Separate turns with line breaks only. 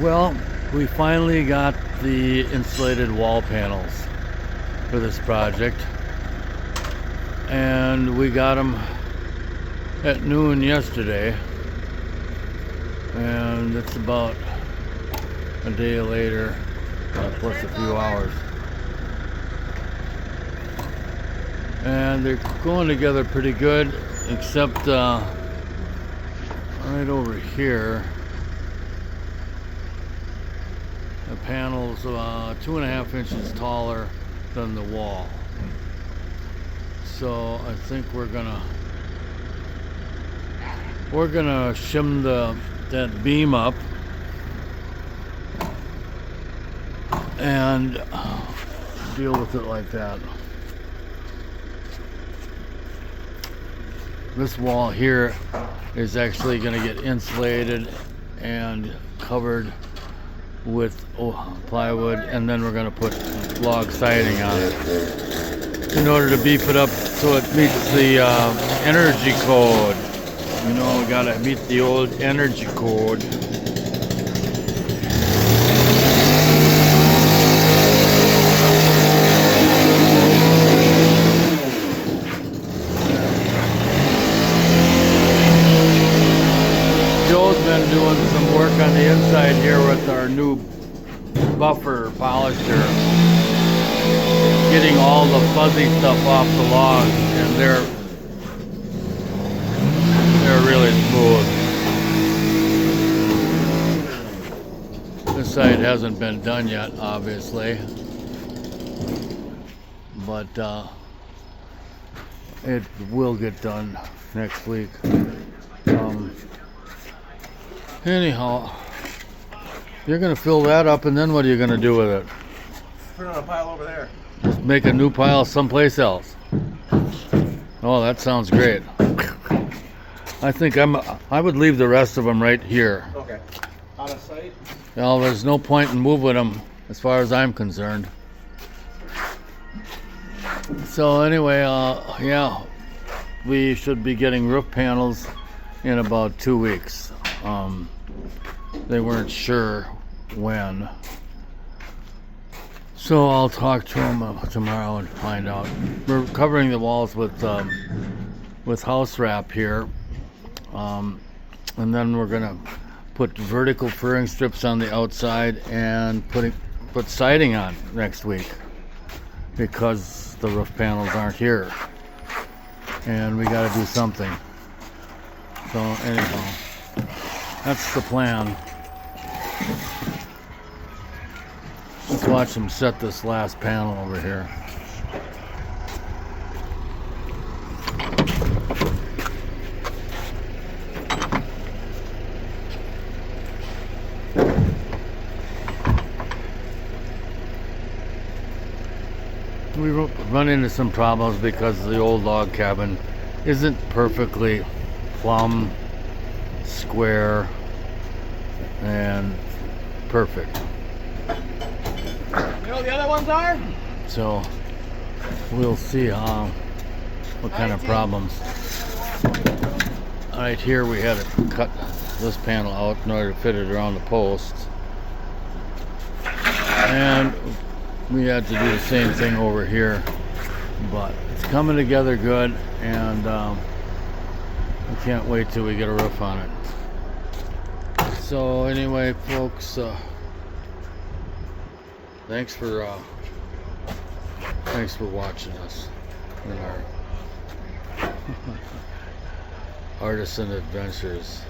Well, we finally got the insulated wall panels for this project, and we got them at noon yesterday, and it's about a day later, plus a few hours, and they're going together pretty good, except right over here the panel's 2.5 inches taller than the wall. So I think we're gonna shim that beam up and deal with it like that. This wall here is actually going to get insulated and covered with plywood, and then we're going to put log siding on it in order to beef it up so it meets the energy code. You know, we got to meet the old energy code. Joe's been doing some work on the inside here with our new buffer polisher, getting all the fuzzy stuff off the logs, and they're really smooth. This side hasn't been done yet, obviously, but it will get done next week. Anyhow, you're gonna fill that up, and then what are you gonna do with it?
Put it on a pile over there.
Just make a new pile someplace else. Oh, that sounds great. I think I would leave the rest of them right here.
Okay. Out of sight?
Well, there's no point in moving them as far as I'm concerned. So anyway, yeah, we should be getting roof panels in about 2 weeks. They weren't sure when, so I'll talk to them tomorrow and find out. We're covering the walls with house wrap here, and then we're gonna put vertical furring strips on the outside and put siding on next week, because the roof panels aren't here, and we got to do something. So anyhow, that's the plan. Let's watch them set this last panel over here. We run into some problems because the old log cabin isn't perfectly plumb, square, and perfect.
You know the other ones are?
So we'll see what kind of problems. Right here we had to cut this panel out in order to fit it around the posts, and we had to do the same thing over here, but it's coming together good, and we can't wait till we get a roof on it. So anyway, folks, thanks for watching us in our artisan adventures.